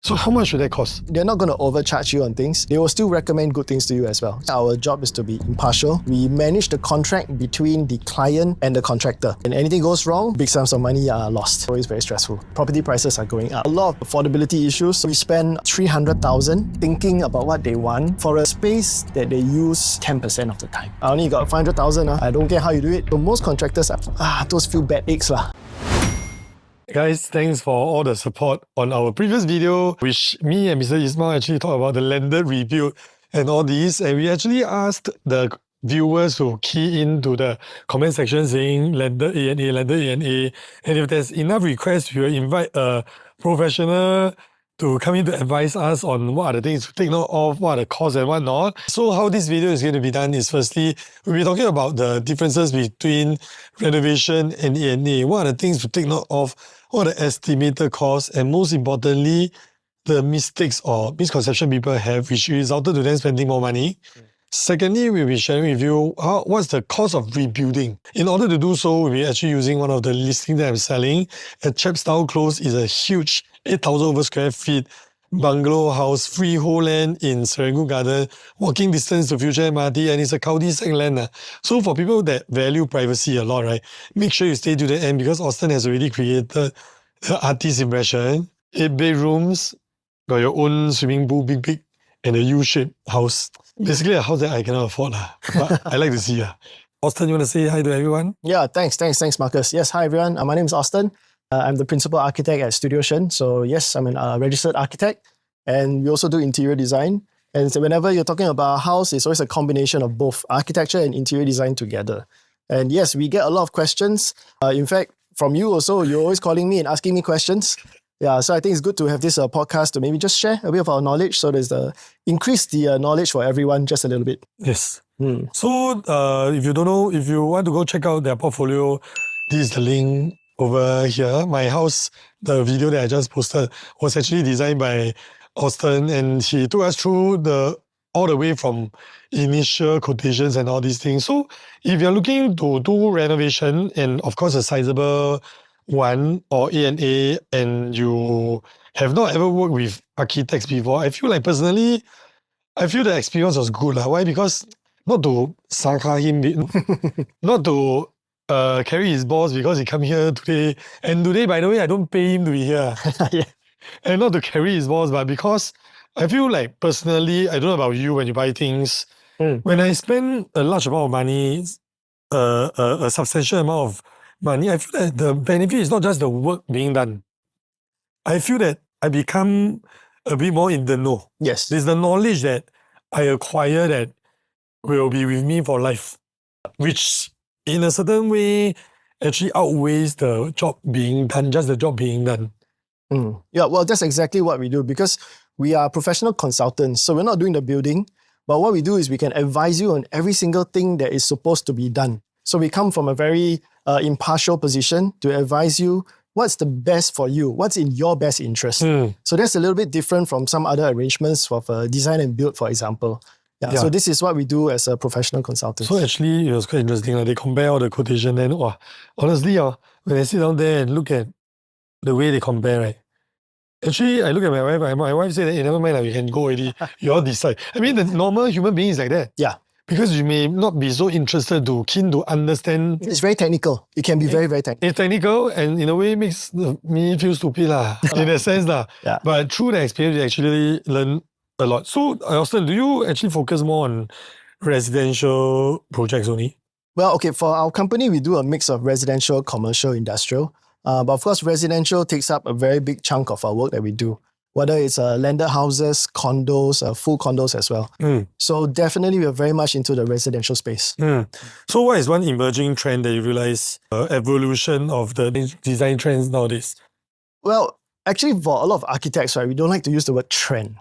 So how much would that cost? They're not going to overcharge you on things. They will still recommend good things to you as well. Our job is to be impartial. We manage the contract between the client and the contractor. And anything goes wrong, big sums of money are lost. So it's very stressful. Property prices are going up. A lot of affordability issues. We spend $300,000 thinking about what they want for a space that they use 10% of the time. I only got $500,000. I don't care how you do it. So most contractors are those few bad eggs lah. Guys, thanks for all the support on our previous video, which me and Mr. Ismail actually talked about the landed rebuild and all these. And we actually asked the viewers to key into the comment section saying landed A&A, landed A&A. And if there's enough requests, we will invite a professional to come in to advise us on what are the things to take note of, what are the costs and what not. So how this video is going to be done is firstly, we'll be talking about the differences between renovation and A&A. What are the things to take note of, what are the estimated costs, and most importantly, the mistakes or misconception people have which resulted to them spending more money. Secondly, we'll be sharing with you what's the cost of rebuilding. In order to do so, we'll be actually using one of the listings that I'm selling. At Chepstow Close is a huge 8,000 over square feet bungalow house, freehold land in Serangoon Garden, walking distance to future MRT, and it's a cul-de-sac land. So for people that value privacy a lot, right, make sure you stay to the end because Austen has already created the artist impression. 8 bedrooms, got your own swimming pool, big, and a U-shaped house. Basically a house that I cannot afford, but I like to see. Austen, you want to say hi to everyone? Yeah, thanks Marcus. Yes, hi everyone. My name is Austen. I'm the principal architect at Studioshen. So yes, I'm a registered architect, and we also do interior design. And so whenever you're talking about a house, it's always a combination of both architecture and interior design together. And yes, we get a lot of questions. In fact, from you also, you're always calling me and asking me questions. Yeah, so I think it's good to have this podcast to maybe just share a bit of our knowledge. So there's increase the knowledge for everyone just a little bit. Yes. So if you don't know, if you want to go check out their portfolio, this is the link over here. My house, the video that I just posted was actually designed by Austen, and she took us through all the way from initial quotations and all these things. So if you're looking to do renovation and of course a sizable one or A&A and you have not ever worked with architects before, I feel like personally, I feel the experience was good. Why? Because not to sarcasm him, not to carry his balls because he come here today. And today, by the way, I don't pay him to be here. Yeah. And not to carry his balls, but because I feel like personally, I don't know about you when you buy things, when I spend a large amount of money, a substantial amount of money, I feel that the benefit is not just the work being done. I feel that I become a bit more in the know. Yes. There's the knowledge that I acquire that will be with me for life, which in a certain way actually outweighs the job being done, just the job being done. Yeah, well, that's exactly what we do because we are professional consultants. So we're not doing the building, but what we do is we can advise you on every single thing that is supposed to be done. So we come from a very impartial position to advise you what's the best for you, what's in your best interest. So that's a little bit different from some other arrangements of design and build, for example. Yeah, so this is what we do as a professional consultant. So actually, it was quite interesting. They compare all the quotation and honestly, when I sit down there and look at the way they compare, right? Actually, I look at my wife, and my wife said, hey, never mind, we can go already. You all decide. I mean, the normal human being is like that. Yeah. Because you may not be so keen to understand. It's very technical. It can be very, very technical. It's technical and in a way it makes me feel stupid in a sense. Yeah. But through the experience, you actually learn a lot. So, Austen, do you actually focus more on residential projects only? Well, okay, for our company, we do a mix of residential, commercial, industrial. But of course, residential takes up a very big chunk of our work that we do. Whether it's landed houses, condos, full condos as well. So definitely we're very much into the residential space. So what is one emerging trend that you realize, evolution of the design trends nowadays? Well, actually for a lot of architects, right, we don't like to use the word trend.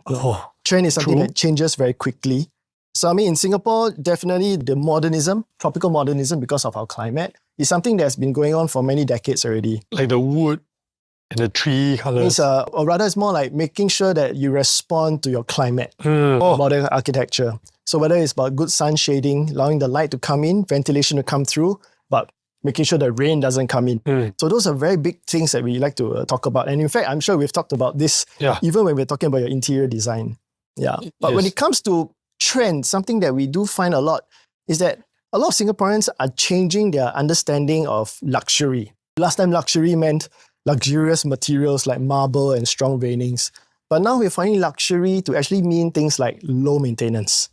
Trend is something that changes very quickly. So I mean, in Singapore, definitely the modernism, tropical modernism because of our climate, is something that's been going on for many decades already. Like the wood and the tree colours. Or rather, it's more like making sure that you respond to your climate, modern architecture. So whether it's about good sun shading, allowing the light to come in, ventilation to come through, but making sure the rain doesn't come in. So those are very big things that we like to talk about. And in fact, I'm sure we've talked about this even when we're talking about your interior design. Yeah. But when it comes to trends, something that we do find a lot is that a lot of Singaporeans are changing their understanding of luxury. Last time, luxury meant luxurious materials like marble and strong railings. But now we're finding luxury to actually mean things like low maintenance.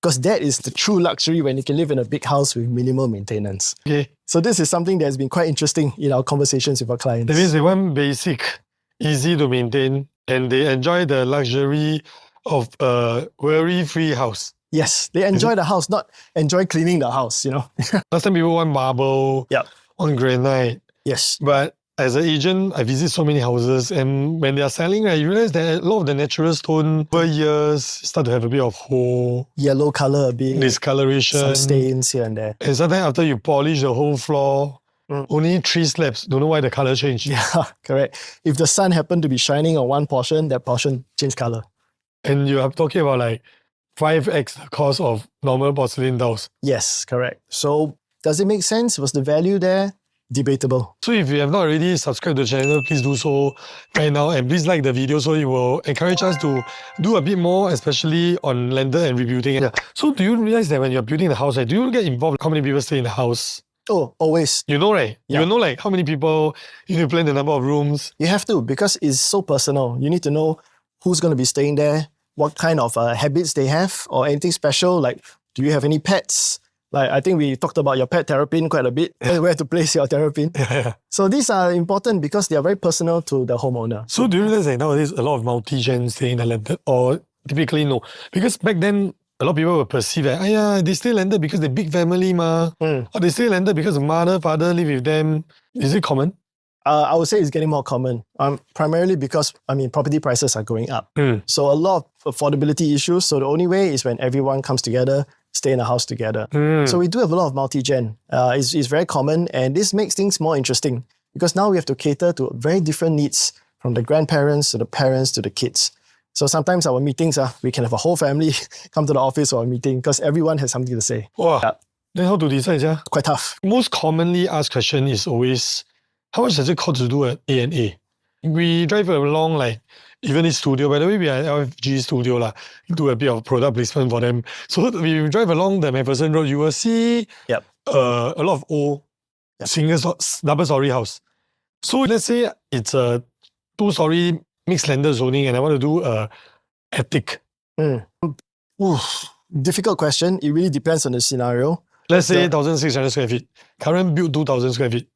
Because that is the true luxury when you can live in a big house with minimal maintenance. Okay. So this is something that's been quite interesting in our conversations with our clients. That means they want basic, easy to maintain, and they enjoy the luxury of a worry-free house. Yes, they enjoy the house, not enjoy cleaning the house, you know. Last time people want marble, want granite. Yes. But as an agent, I visit so many houses, and when they are selling, I realize that a lot of the natural stone over years start to have a bit of hole, yellow color a bit, discoloration, some stains here and there. And sometimes after you polish the whole floor, only 3 slabs. Don't know why the color changed. Yeah, correct. If the sun happened to be shining on one portion, that portion changed color. And you are talking about like 5x the cost of normal porcelain dolls. Yes, correct. So does it make sense? Was the value there? Debatable. So if you have not already subscribed to the channel, please do so right now, and please like the video so it will encourage us to do a bit more, especially on landed and rebuilding. Yeah. So do you realize that when you're building the house, do you get involved how many people stay in the house? Oh, always. You know, right? Yeah. You know like how many people, you need to plan the number of rooms. You have to, because it's so personal. You need to know who's going to be staying there, what kind of habits they have, or anything special, like do you have any pets? Like, I think we talked about your pet terrapin quite a bit, where to place your terrapin. So these are important because they are very personal to the homeowner. So do you realize that nowadays a lot of multi-gens stay in the landed, or typically no? Because back then, a lot of people will perceive that, they stay landed because they're big family ma, or they stay landed because the mother, father live with them. Is it common? I would say it's getting more common, primarily because, property prices are going up. So a lot of affordability issues. So the only way is when everyone comes together, stay in a house together. So we do have a lot of multi-gen. It's very common, and this makes things more interesting because now we have to cater to very different needs, from the grandparents to the parents to the kids. So sometimes our meetings, we can have a whole family come to the office for a meeting because everyone has something to say. Wow. Then how to decide? Quite tough. Most commonly asked question is always, how much does it cost to do an A&A? We drive along, like, even this studio, by the way, we are LFG studio, do a bit of product placement for them. So we drive along the MacPherson Road, you will see a lot of old single double-story house. So let's say it's a 2-story mixed landed zoning and I want to do a attic. Difficult question. It really depends on the scenario. Let's say 1,600 square feet. Current build 2,000 square feet.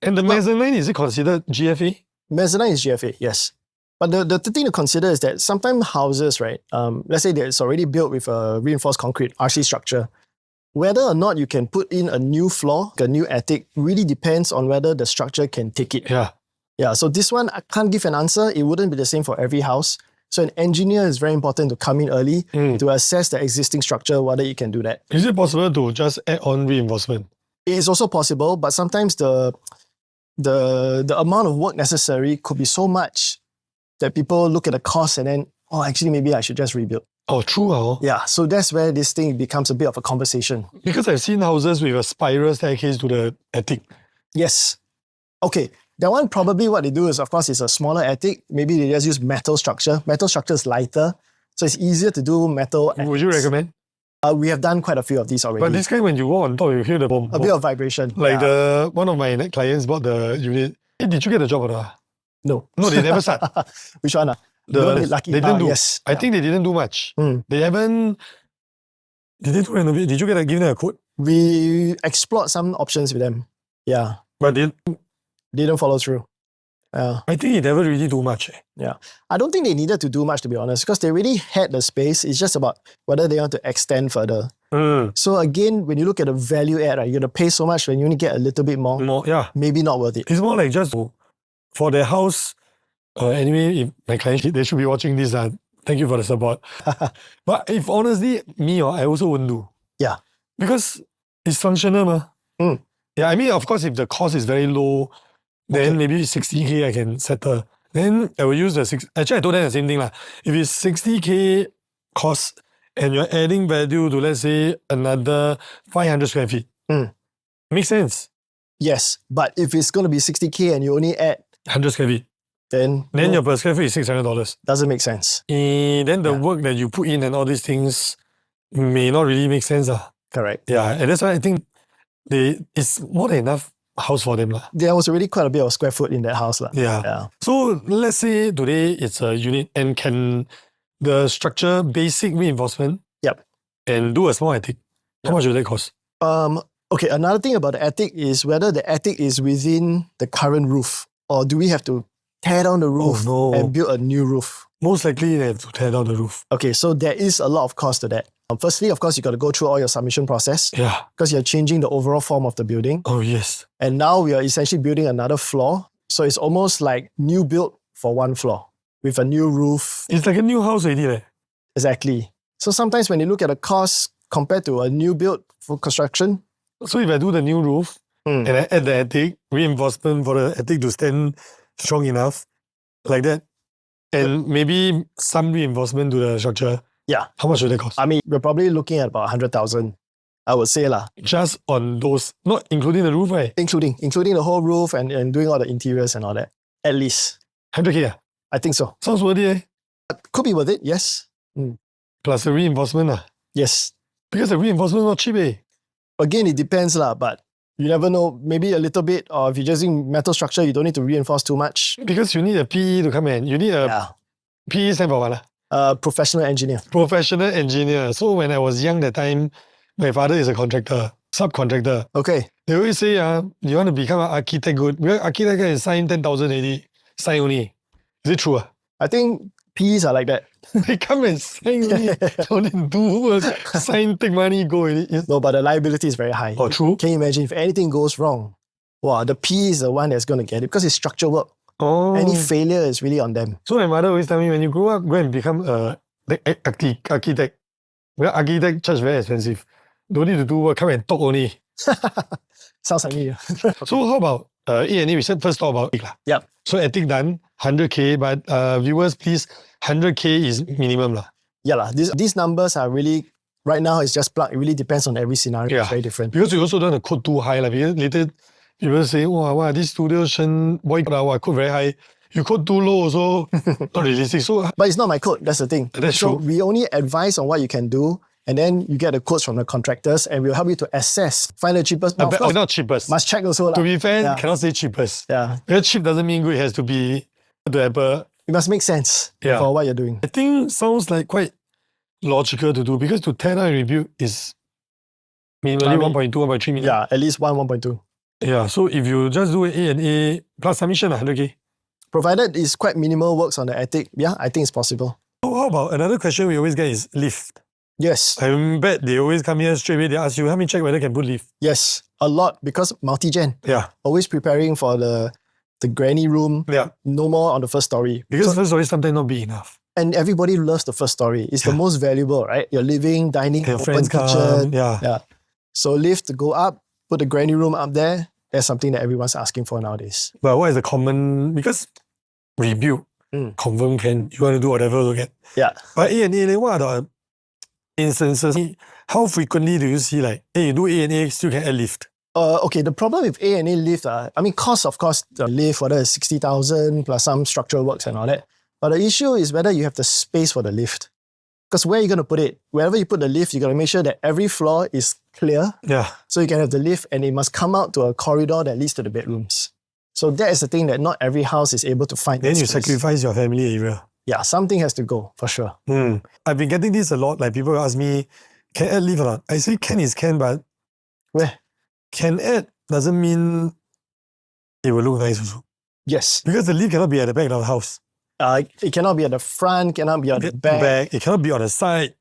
And the mezzanine, is it considered GFA? Mezzanine is GFA, yes. But the thing to consider is that sometimes houses, right, let's say that it's already built with a reinforced concrete RC structure, whether or not you can put in a new floor, a new attic, really depends on whether the structure can take it. Yeah, so this one, I can't give an answer. It wouldn't be the same for every house. So an engineer is very important to come in early to assess the existing structure, whether it can do that. Is it possible to just add on reinforcement? It is also possible, but sometimes the amount of work necessary could be so much that people look at the cost and then, actually maybe I should just rebuild. Oh, true. Yeah, so that's where this thing becomes a bit of a conversation. Because I've seen houses with a spiral staircase to the attic. Yes. Okay, that one probably what they do is, of course, it's a smaller attic. Maybe they just use metal structure. Metal structure is lighter, so it's easier to do metal attics. Would you recommend? We have done quite a few of these already. But this kind, when you walk on top, you hear the boom. A bit of vibration. Like one of my clients bought the unit. Hey, did you get the job or not? No. No, they never start. Which one? They didn't do. Yes. I think they didn't do much. They haven't. Did they do renovate? Did you give them a quote? We explored some options with them. Yeah. But they didn't follow through. I think they never really do much. Yeah. I don't think they needed to do much, to be honest, because they already had the space. It's just about whether they want to extend further. So again, when you look at the value add, right, you're going to pay so much when you only get a little bit more. Maybe not worth it. It's more like just for their house. Anyway, if my clients, they should be watching this. Thank you for the support. But if honestly, I also wouldn't do. Yeah. Because it's functional. Yeah, I mean, of course, if the cost is very low, then maybe 60K I can settle. Then I will use the actually I told them the same thing. If it's 60K cost and you're adding value to, let's say, another 500 square feet, makes sense. Yes, but if it's going to be 60K and you only add, 100 square feet. then Then your per square feet is $600. doesn't make sense. Then the Yeah. work that you put in and all these things may not really make sense. Correct. Yeah, and that's why I think it's more than enough house for them. There was already quite a bit of square foot in that house. Yeah. So let's say today it's a unit and can the structure basic reinforcement Yep. and do a small attic. How much will that cost? Okay, another thing about the attic is whether the attic is within the current roof or do we have to tear down the roof and build a new roof? Most likely they have to tear down the roof. Okay, so there is a lot of cost to that. Firstly, of course, you got to go through all your submission process. Yeah. Because you're changing the overall form of the building. Oh, yes. And now we are essentially building another floor. So it's almost like new build for one floor with a new roof. It's like a new house already. Exactly. So sometimes when you look at the cost compared to a new build for construction. So if I do the new roof and I add the attic, reinforcement for the attic to stand strong enough, like that, and maybe some reinforcement to the structure. Yeah. How much would that cost? I mean, we're probably looking at about 100,000, I would say. Just on those, not including the roof, right? Including the whole roof and doing all the interiors and all that. At least. 100K? I think so. Sounds worth it. Could be worth it, yes. Plus the reinforcement. Yes. Because the reinforcement is not cheap. Again, it depends, but you never know. Maybe a little bit, or if you're using metal structure, you don't need to reinforce too much. Because you need a PE to come in. You need a PE stand for what? Professional engineer. Professional engineer. So when I was young that time, my father is a contractor, subcontractor. Okay. They always say, you want to become an architect good. Because architect can sign 10,000 AD. Sign only. Is it true? I think PEs are like that. They come and sign only. Don't do work. Sign, take money, go. No, but the liability is very high. Oh, true. Can you imagine if anything goes wrong? Wow, the PE is the one that's going to get it because it's structural work. Oh. Any failure is really on them. So my mother always tell me, when you grow up, go and become a architect. Well, architect charge very expensive. Don't need to do work, come and talk only. Sounds like me. So how about A&A? We said first talk about attic. Yep. So attic done, 100K, but viewers, please, 100K is minimum. Yeah, these numbers are really, right now it's just plug. It really depends on every scenario. It's very different. Because you also don't want to quote too high. Because later people say, wow, this Studioshen quote very high. You quote too low also, not realistic. So, but it's not my code, that's the thing. That's so true. We only advise on what you can do, and then you get the quotes from the contractors, and we'll help you to assess, find the cheapest. Now, of course, not cheapest. Must check also. To be fair, cannot say cheapest. Yeah. Because cheap doesn't mean good. It has to be to Apple. It must make sense for what you're doing. I think sounds like quite logical to do because to tear down and rebuild is minimally 1.2, 1.3 million. Yeah, at least 1.2. Yeah, so if you just do A&A plus submission, 100K. Provided it's quite minimal works on the attic, yeah, I think it's possible. So how about another question we always get is lift. Yes. I bet they always come here straight away, they ask you, help me check whether I can put lift. Yes, a lot because multi-gen. Yeah. Always preparing for the granny room. Yeah. No more on the first story. Because first story sometimes not big enough. And everybody loves the first story. It's the most valuable, right? Your living, dining, Your open friends kitchen. come, yeah. So lift, go up, put the granny room up there. That's something that everyone's asking for nowadays. But what is the common, because rebuild, confirm can, you want to do whatever to get. Yeah. But A&A, what are the instances? How frequently do you see like, hey, you do A&A, still can add lift? Okay, the problem with A&A lift, cost, of course, the lift, whether it's 60,000 plus some structural works and all that. But the issue is whether you have the space for the lift. Because where are you going to put it? Wherever you put the lift, you got to make sure that every floor is clear. Yeah. So you can have the lift and it must come out to a corridor that leads to the bedrooms. So that is the thing that not every house is able to find. Then you sacrifice your family area. Yeah, something has to go, for sure. I've been getting this a lot. Like people ask me, can add lift or not? I say can is can, but where? Can add doesn't mean it will look nice also. Yes. Because the lift cannot be at the back of the house. It cannot be at the front, cannot be at the back. It cannot be on the side,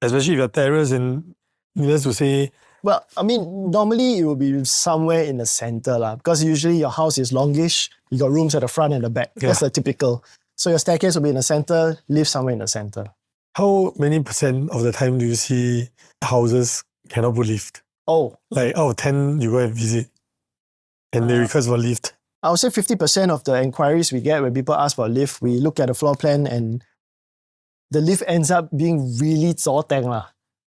especially if you're terrace and needless to say. Well, normally it will be somewhere in the center because usually your house is longish, you got rooms at the front and the back. That's the typical. So your staircase will be in the center, lift somewhere in the center. How many % of the time do you see houses cannot put lift? Oh. Like out of 10 you go and visit and they request for lift? I would say 50% of the inquiries we get when people ask for a lift, we look at the floor plan and the lift ends up being really zoteng.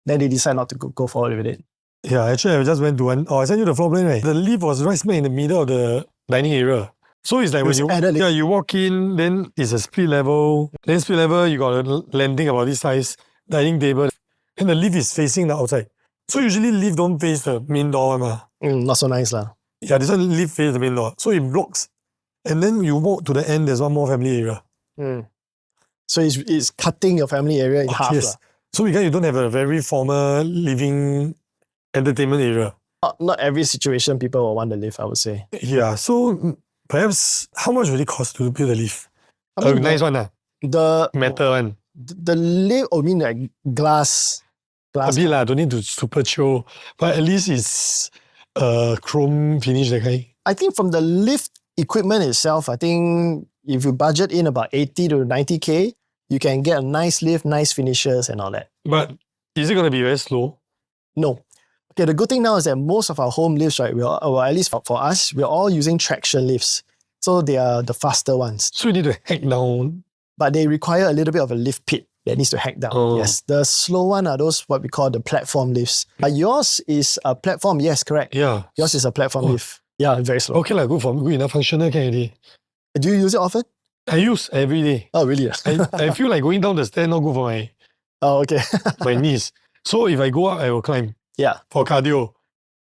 Then they decide not to go forward with it. Yeah, actually, I just went to one. Oh, I sent you the floor plan, right? The lift was right smack in the middle of the dining area. So it's like when There's you added lift. you walk in, then it's a split level. Then split level, you got a landing about this size, dining table, and the lift is facing the outside. So usually lift don't face the main door, ma. Not so nice lah. Yeah, this one lift face the main door, so it blocks. And then you walk to the end, there's one more family area. So it's cutting your family area in half. Yes. So because you don't have a very formal living entertainment area. Not every situation people will want the lift, I would say. Yeah, so perhaps how much will it cost to build a lift? I mean, Nice one, the metal one. the lift, I mean like glass. A bit lah, don't need to super chill, but at least it's chrome finish that kind. I think from the lift equipment itself, I think if you budget in about 80 to 90K, you can get a nice lift, nice finishes and all that. But is it going to be very slow? No. Okay, the good thing now is that most of our home lifts, right, or at least for us, we're all using traction lifts. So they are the faster ones. So you need to hack down. But they require a little bit of a lift pit that needs to hack down. Oh. Yes. The slow one are those what we call the platform lifts. Yours is a platform, yes, correct. Yeah. Yours is a platform lift. Yeah, very slow. Okay, like good for good enough functional can already. Do you use it often? I use every day. Oh, really? I feel like going down the stair not good for Oh, okay. my knees. So if I go up, I will climb Yeah. for cardio.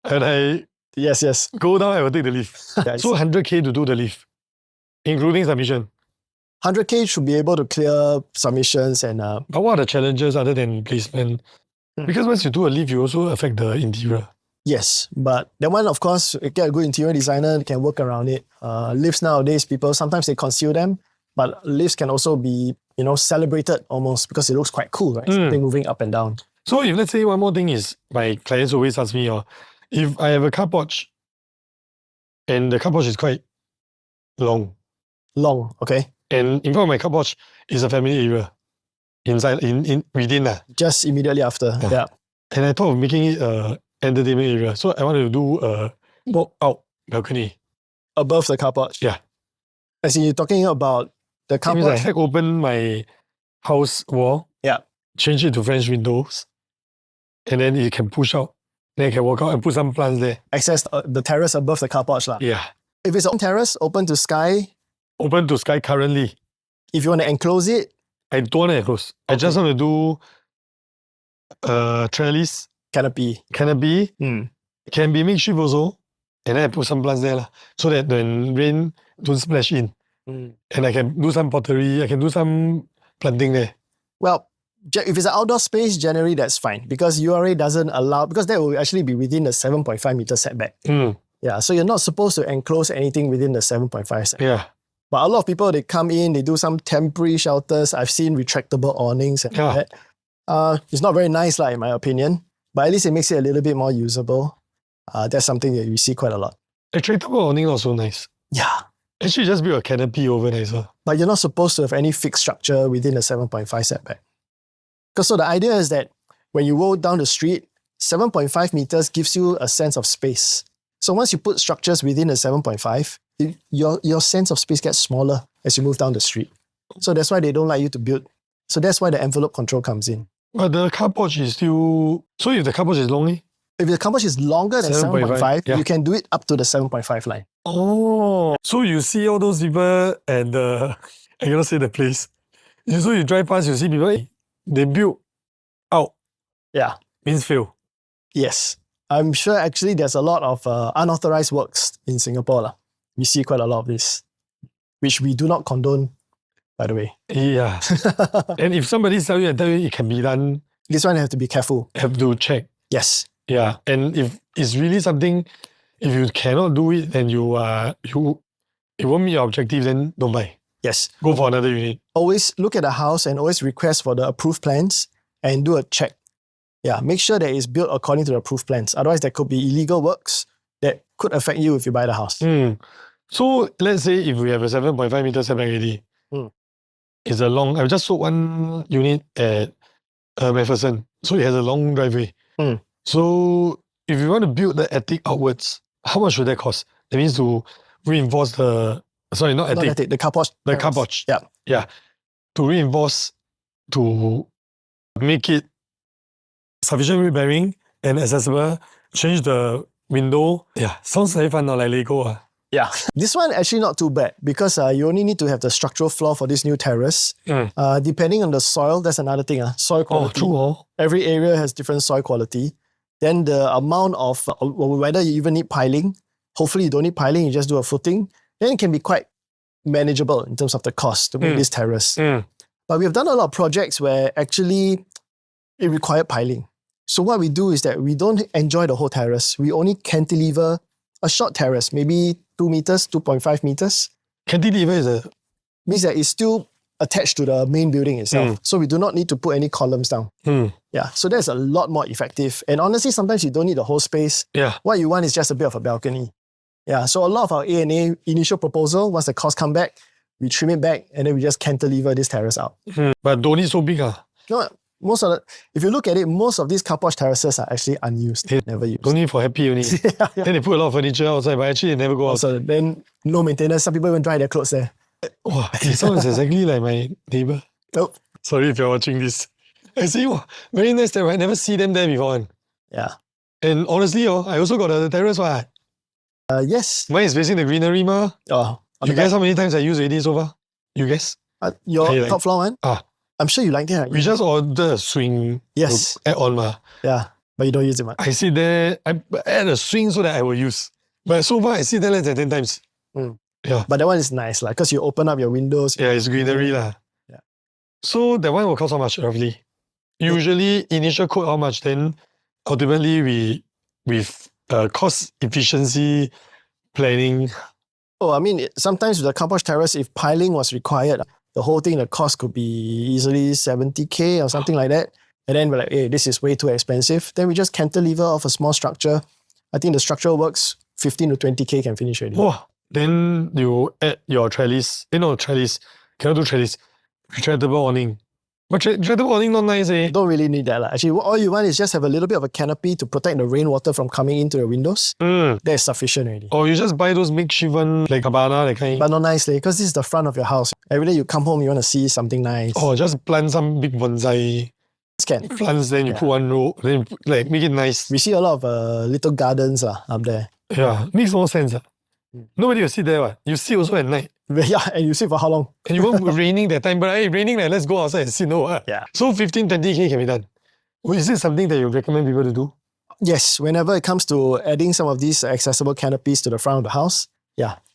And I Yes. go down, I will take the lift. Yes. So 100K to do the lift, including submission. 100K should be able to clear submissions and But what are the challenges other than placement? Because once you do a lift, you also affect the interior. yes, but that one, of course, you get a good interior designer can work around it. Lifts nowadays, people sometimes they conceal them, but lifts can also be, celebrated almost because it looks quite cool, right? Something moving up and down. So if let's say one more thing is, my clients always ask me, if I have a car porch and the car porch is quite long, Okay. and in front of my car porch is a family area inside, within. Just immediately after. Yeah. And I thought of making it a entertainment area. So I wanted to do a walk out balcony. Above the car porch. Yeah. As in you're talking about the car That means I porch. hack open my house wall, Yeah. change it to French windows, and then it can push out. Then I can walk out and put some plants there. Access the terrace above the car porch. Yeah. If it's on terrace, open to sky, Open to sky currently. if you want to enclose it, I don't want to close. I Okay. just want to do trellis, canopy. canopy, can be makeshift also. And then I put some plants there so that when rain don't splash in. And I can do some pottery, I can do some planting there. Well, if it's an outdoor space, generally that's fine because URA doesn't allow, because that will actually be within the 7.5 meter setback. Yeah, so you're not supposed to enclose anything within the 7.5 setback. Yeah. But a lot of people, they come in, they do some temporary shelters. I've seen retractable awnings and all that. It's not very nice, in my opinion, but at least it makes it a little bit more usable. That's something that we see quite a lot. Retractable awning also nice. Yeah. Actually, just build a canopy over there. But you're not supposed to have any fixed structure within the 7.5 setback. Because so the idea is that when you roll down the street, 7.5 meters gives you a sense of space. So once you put structures within the 7.5, your sense of space gets smaller as you move down the street. So that's why they don't like you to build. So that's why the envelope control comes in. But the car porch is still... So if the car porch is long, If the car porch is longer than 7.5, yeah. you can do it up to the 7.5 line. Oh, so you see all those people and I cannot say the place. So you drive past, you see people, they build out. Yeah. Means fail. Yes. I'm sure actually there's a lot of unauthorized works in Singapore. We see quite a lot of this, which we do not condone, by the way. Yeah. And if somebody tell you it can be done, This one you have to be careful. have to check. Yes. Yeah. And if it's really something, if you cannot do it and it won't meet your objective, then don't buy. Yes. Go for another unit. Always look at the house and always request for the approved plans and do a check. Yeah, make sure that it's built according to the approved plans. Otherwise, there could be illegal works that could affect you if you buy the house. So let's say if we have a 7.5 meter setback already, it's a long... I've just sold one unit at Macpherson. So it has a long driveway. So if you want to build the attic outwards, how much would that cost? That means to reinforce the... Sorry, not attic. Not attic, the car porch. The car porch. Yeah. Yeah. To reinforce, to make it sufficient weight bearing and accessible change the window. Yeah, sounds very fun, like Lego. Yeah. This one actually not too bad because you only need to have the structural floor for this new terrace. Depending on the soil, that's another thing. Soil quality. True. Every area has different soil quality. Then the amount of whether you even need piling. Hopefully you don't need piling, you just do a footing. Then it can be quite manageable in terms of the cost to make this terrace. But we have done a lot of projects where actually it required piling. So what we do is that we don't enjoy the whole terrace. We only cantilever a short terrace, maybe 2 meters, 2.5 meters. Cantilever means that it's still attached to the main building itself. So we do not need to put any columns down. Yeah, so that's a lot more effective. And honestly, sometimes you don't need the whole space. Yeah. What you want is just a bit of a balcony. Yeah, so a lot of our A&A initial proposal, once the cost come back, we trim it back and then we just cantilever this terrace out. But don't need so big. No, if you look at it, most of these carport terraces are actually unused, never used. Only for happy only. Yeah. Then they put a lot of furniture outside, but actually they never go outside. So then no maintenance. Some people even dry their clothes there. Wow, it sounds exactly like my neighbor. Oh. Sorry if you're watching this. I see, very nice terrace. I never see them there before. Yeah. And honestly, I also got a terrace. Yes. Mine is facing the greenery. You guess how many times I use already so far? You guess? Your top floor one? I'm sure you like that. We just ordered a swing. Yes. Add on. Yeah, but you don't use it much. I sit there, I add a swing so that I will use. But so far, I sit there less than 10 times. Yeah. But that one is nice, because you open up your windows. Yeah, it's greenery. Yeah. So that one will cost how much, roughly? Usually, initial quote how much, then ultimately we with cost efficiency planning. Oh, I mean, sometimes with the carport terrace, if piling was required, the whole thing, the cost could be easily 70K or something like that. And then we're like, hey, this is way too expensive. Then we just cantilever off a small structure. I think the structural works, 15 to 20K can finish already. Oh, then you add your trellis. Trellis. Cannot do trellis. Retractable awning. But retractable awning not nice, Don't really need that. Actually, all you want is just have a little bit of a canopy to protect the rainwater from coming into the windows. That is sufficient already. Or you just buy those makeshift one, like cabana, that kind. But not nicely, because this is the front of your house. Every day you come home, you want to see something nice. Or just plant some big bonsai plants, then you put one row, then like make it nice. We see a lot of little gardens up there. Yeah, makes more sense. Nobody will sit there. You sit also at night. Yeah, and you sit for how long? And you won't raining that time, but hey, raining, let's go outside and sit. No, Yeah. So 15, 20K can be done. Is it something that you recommend people to do? Yes, whenever it comes to adding some of these accessible canopies to the front of the house,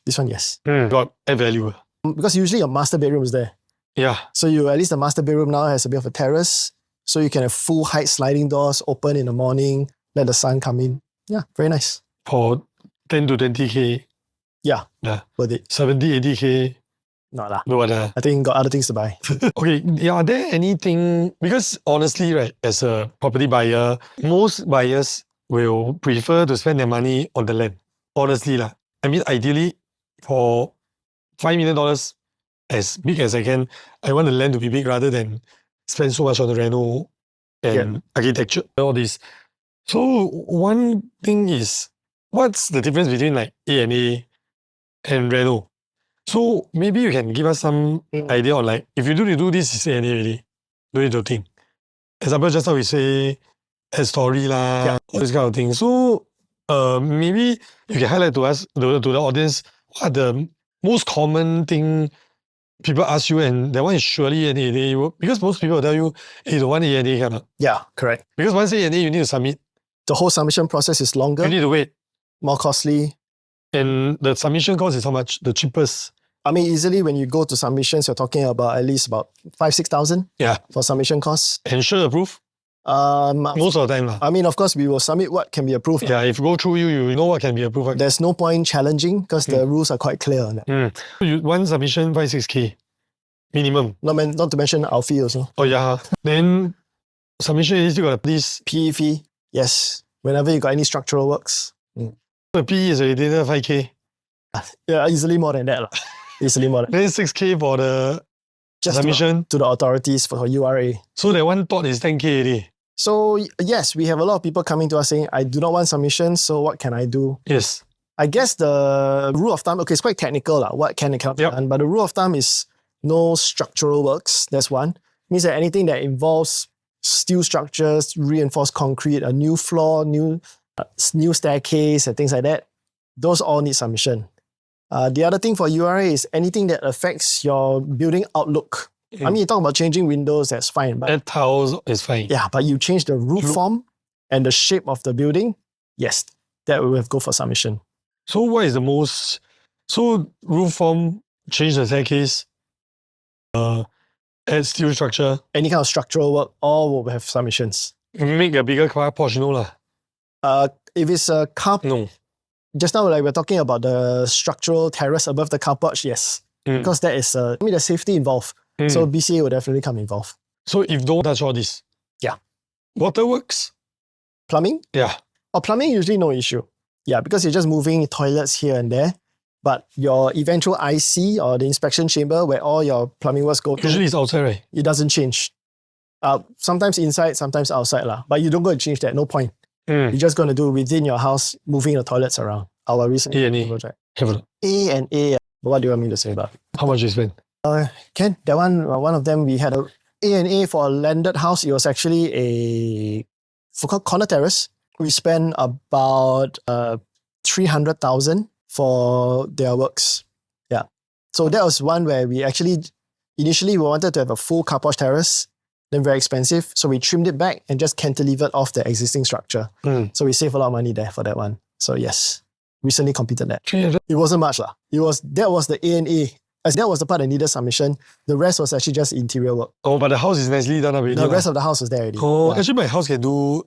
this one, yes. Got add value. Because usually your master bedroom is there. Yeah. So at least the master bedroom now has a bit of a terrace, so you can have full height sliding doors, open in the morning, let the sun come in. Yeah, very nice. For 10 to 20K. Yeah. Worth it. 70, 80K. Not lah. No, I think got other things to buy. Okay, are there anything, because honestly, right, as a property buyer, most buyers will prefer to spend their money on the land. Honestly, I mean, ideally, for $5 million, as big as I can, I want the land to be big rather than spend so much on the reno and architecture, all this. So one thing is, what's the difference between like A&A and reno? So maybe you can give us some idea on like, if you do this, it's A&A already. Don't need to think. Example, just how we say, a story all this kind of thing. So maybe you can highlight to us, to the audience, what are the most common thing people ask you, and that one is surely A&A. Because most people will tell you, hey, the one A&A cannot. Yeah, correct. Because once A&A, you need to submit. The whole submission process is longer. You need to wait. More costly. And the submission cost is how much? The cheapest? I mean, easily when you go to submissions, you're talking about at least about 5,000-6,000 for submission costs. And sure approve? Most of the time. I mean, of course, we will submit what can be approved. Yeah, if you go through you know what can be approved. There's no point challenging because the rules are quite clear on that. One submission, 5-6K minimum. Not to mention our fee also. Oh yeah. Then submission is you got this PE fee. Yes. Whenever you got any structural works. The PE is already 5K. Yeah, easily more than that. Easily more than Then 6K for the submission. To the authorities for URA. So that one thought is 10K already. So yes, we have a lot of people coming to us saying, I do not want submission, so what can I do? Yes. I guess the rule of thumb, okay, it's quite technical, what can and cannot be done, but the rule of thumb is no structural works. That's one. Means that anything that involves steel structures, reinforced concrete, a new floor, new new staircase and things like that, those all need submission. The other thing for URA is anything that affects your building outlook. I mean, you talk about changing windows, that's fine. But Add tiles is fine. yeah, but you change the roof form and the shape of the building, yes, that will have to go for submission. So what is the most... So roof form, change the staircase, add steel structure, Any kind of structural work, all will have submissions. make a bigger car porch, no lah. If it's a car, No. just now like we're talking about the structural terrace above the car porch, yes. Because that is, there's safety involved. So BCA will definitely come involved. So if don't touch all this. Yeah. Waterworks? Plumbing? Yeah. Plumbing usually no issue. Yeah, because you're just moving toilets here and there. But your eventual IC or the inspection chamber where all your plumbing works go to, Usually it's outside, right? it doesn't change. Sometimes inside, sometimes outside lah. But you don't go and change that, no point. You're just going to do within your house, moving the toilets around. Our recent A&A. project. Have a look. A&A. What do you want me to say about it? How much you spend? Ken, that one of them, we had a A&A for a landed house. It was actually a corner terrace. We spent about 300,000 for their works. Yeah. So that was one where we actually, initially we wanted to have a full car porch terrace, then very expensive. So we trimmed it back and just cantilevered off the existing structure. So we saved a lot of money there for that one. So yes, recently completed that. 300. It wasn't much lah. That was the A&A. As that was the part that needed submission. The rest was actually just interior work. Oh, but the house is nicely done already. The rest of the house was there already. Oh, Yeah. actually my house can do...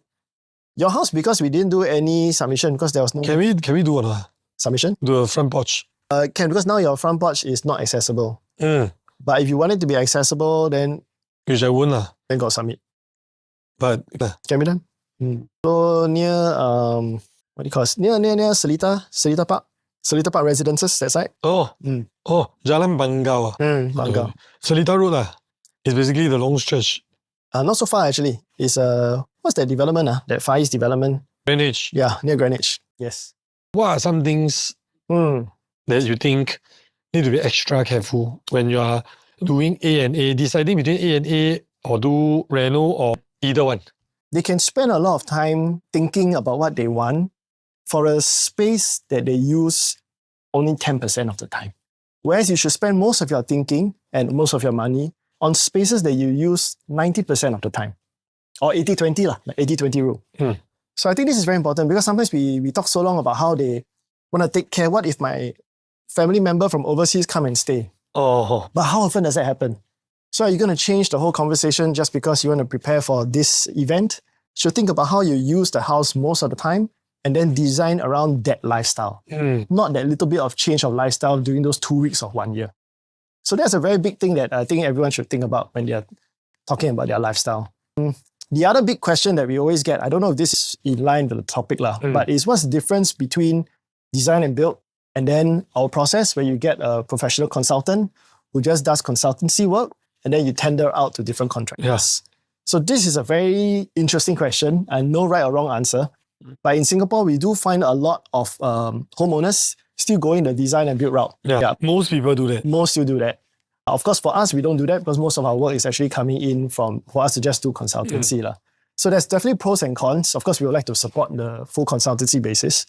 Your house, because we didn't do any submission because there was no Can we do or not? submission. Do a front porch? Can, because now your front porch is not accessible. But if you want it to be accessible, then Which I won't lah. got submit. But Can be done. So near what do you call it? Near Seletar Park Residences, that side. oh, Jalan Bangau. Bangau. Seletar Road lah. It's basically the long stretch. Not so far actually. It's what's that development? That Far East development. Greenwich. Yeah, near Greenwich. Yes. What are some things that you think need to be extra careful when you are doing A&A, deciding between A&A or do reno or either one? They can spend a lot of time thinking about what they want for a space that they use only 10% of the time. Whereas you should spend most of your thinking and most of your money on spaces that you use 90% of the time. Or 80-20 lah, like 80-20 rule. So I think this is very important because sometimes we talk so long about how they want to take care. What if my family member from overseas come and stay? Oh, But how often does that happen? So are you going to change the whole conversation just because you want to prepare for this event? You should think about how you use the house most of the time and then design around that lifestyle. Not that little bit of change of lifestyle during those 2 weeks of 1 year. So that's a very big thing that I think everyone should think about when they're talking about their lifestyle. The other big question that we always get, I don't know if this is in line with the topic, but is what's the difference between design and build and then our process where you get a professional consultant who just does consultancy work and then you tender out to different contractors. Yes. So this is a very interesting question and no right or wrong answer. But in Singapore, we do find a lot of homeowners still going the design and build route. yeah. Most people do that. Most still do that. Of course, for us, we don't do that because most of our work is actually coming in for us to just do consultancy. So there's definitely pros and cons. Of course, we would like to support the full consultancy basis.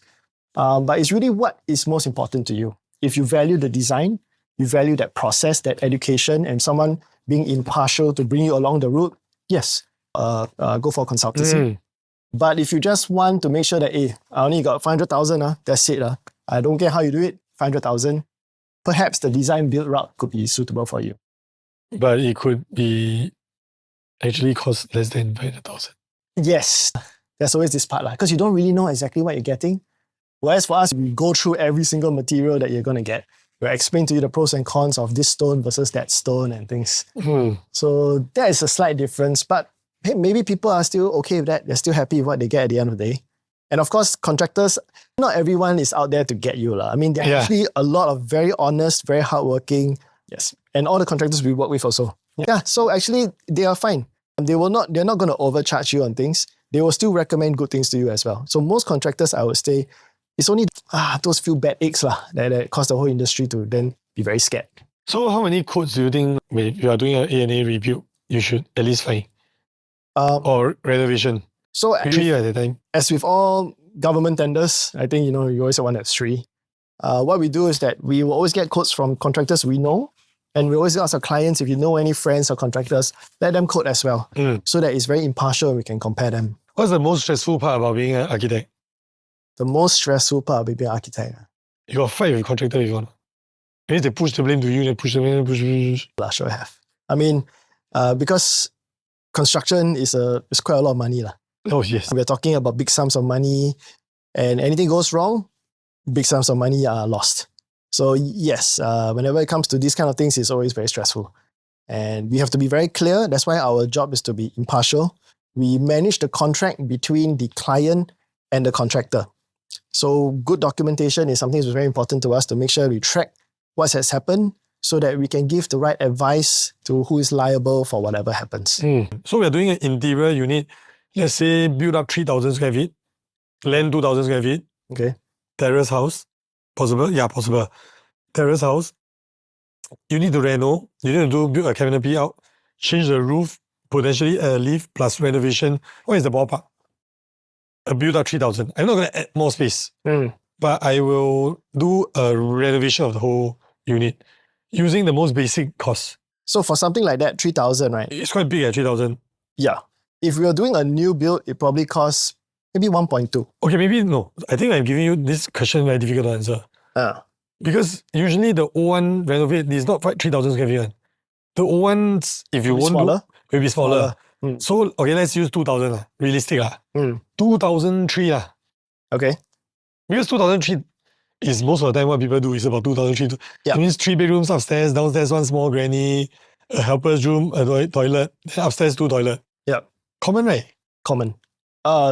But it's really what is most important to you. If you value the design, you value that process, that education, and someone being impartial to bring you along the route, yes, go for consultancy. But if you just want to make sure that, I only got 500,000, that's it. I don't care how you do it, 500,000. Perhaps the design build route could be suitable for you. But it could be actually cost less than 500,000. Yes, there's always this part because you don't really know exactly what you're getting. Whereas for us, we go through every single material that you're going to get. We'll explain to you the pros and cons of this stone versus that stone and things. So that is a slight difference. But hey, maybe people are still okay with that. They're still happy with what they get at the end of the day. And of course, contractors, not everyone is out there to get you. I mean, there are actually a lot of very honest, very hardworking, yes, and all the contractors we work with also. Yeah, so actually, they are fine. They're not going to overcharge you on things. They will still recommend good things to you as well. So most contractors, I would say, it's only those few bad eggs that cause the whole industry to then be very scared. So how many codes do you think when you are doing an A&A review, you should at least find? Or renovation? So 3 at a time. as with all government tenders, I think, you always have one that's free. What we do is that we will always get quotes from contractors we know, and we always ask our clients, if you know any friends or contractors, let them quote as well, so that it's very impartial and we can compare them. What's the most stressful part about being an architect? The most stressful part of being an architect. You got fight with contractor if you want. Maybe they push the blame to you, they push the blame, push. Sure have. I mean, because construction is quite a lot of money. Oh, yes. We're talking about big sums of money, and anything goes wrong, big sums of money are lost. So yes, whenever it comes to these kind of things, it's always very stressful. And we have to be very clear. That's why our job is to be impartial. We manage the contract between the client and the contractor. So good documentation is something that's very important to us, to make sure we track what has happened so that we can give the right advice to who is liable for whatever happens. So we are doing an interior unit, let's say build up 3,000 square feet, land 2,000 square feet, Okay. terrace house, possible? Yeah, possible. Terrace house, you need to reno, you need to build a canopy out, change the roof, potentially a lift plus renovation. What is the ballpark? A build up 3,000. I'm not going to add more space, but I will do a renovation of the whole unit using the most basic cost. So for something like that, 3,000, right? It's quite big at 3,000. Yeah. If we are doing a new build, it probably costs maybe 1.2. Okay, maybe no. I think I'm giving you this question very difficult to answer. Because usually the old one renovate is not quite 3,000 square feet. The old ones, if you Maybe won't smaller? do, will be smaller. So, okay, let's use 2,000. Realistic. 2,003. Okay. Because 2,003 is most of the time what people do is about 2,003. Yeah. It means 3 bedrooms upstairs, downstairs, one small granny, a helper's room, a toilet, then upstairs 2 toilet. Yeah. Common, right? Common.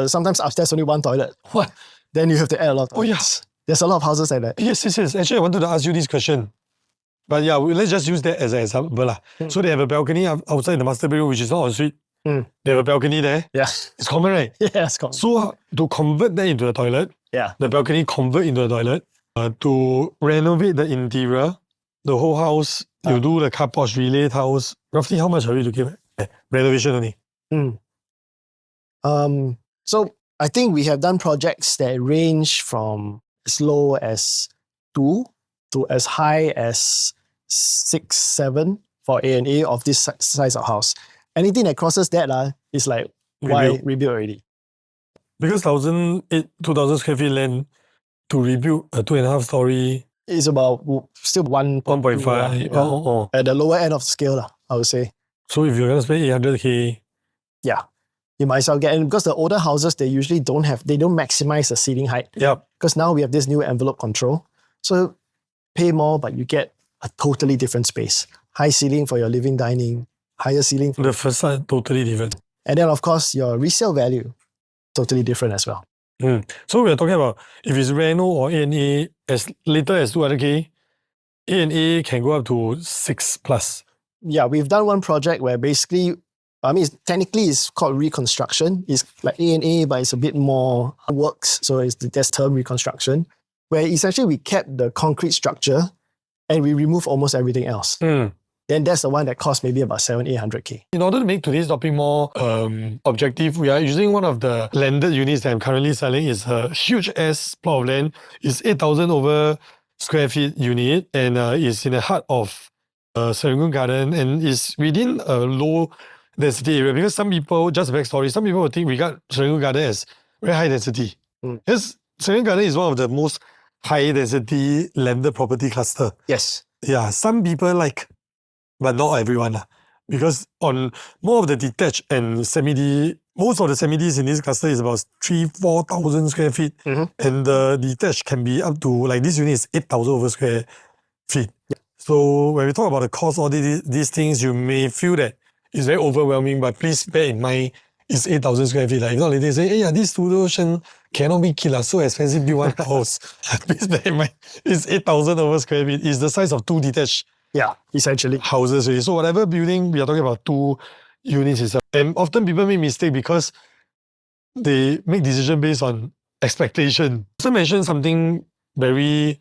Sometimes upstairs only 1 toilet. What? Then you have to add a lot of Oh, yeah. toilets. There's a lot of houses like that. Yes. Actually, I wanted to ask you this question. But yeah, let's just use that as an example. So they have a balcony outside the master bedroom, which is not en suite. They have a balcony there. Yeah. It's common, right? Yeah, it's common. So to convert that into a toilet, the balcony convert into a toilet, to renovate the interior, the whole house, you do the car porch, relay house, roughly how much are we looking at? Renovation only. So I think we have done projects that range from as low as 2 to as high as 6, 7 for A&A of this size of house. Anything that crosses that is like, why rebuild already? Because 2,000 square feet land to rebuild a 2.5 story. It's about still 1.5. At the lower end of the scale, I would say. So if you're going to spend 800K. Yeah. You might as well get in, because the older houses, they usually don't maximize the ceiling height. Yeah. Because now we have this new envelope control. So pay more, but you get a totally different space. High ceiling for your living, dining, higher ceiling. The facade totally different. And then of course your resale value, totally different as well. So we're talking about if it's reno or A&A as little as 200K, A&A can go up to 6 plus. Yeah, we've done one project where basically, technically it's called reconstruction. It's like A&A, but it's a bit more works. So there's term reconstruction, where essentially we kept the concrete structure and we remove almost everything else. Then that's the one that costs maybe about 700-800K. In order to make today's topic more objective, we are using one of the landed units that I'm currently selling. It's a huge ass plot of land. It's 8,000 over square feet unit, and it's in the heart of Serangoon Garden, and it's within a low density area, because some people, just backstory, some people would regard Serangoon Garden as very high density. Yes, Serangoon Garden is one of the most high density landed property cluster. Yes. Yeah, some people like, but not everyone. Because on more of the detached and semi-D, most of the semi-Ds in this cluster is about 3,000-4,000 square feet. And the detached can be up to, like this unit is 8,000 over square feet. So when we talk about the cost of these things, you may feel that it's very overwhelming, but please bear in mind, it's 8,000 square feet. If not, they say, hey, this Studioshen cannot be killed, so expensive, build one house. Please bear in mind, it's 8,000 over square feet. It's the size of 2 detached essentially houses. Really. So whatever building, we are talking about 2 units itself. And often people make mistake because they make decision based on expectation. So mentioned something very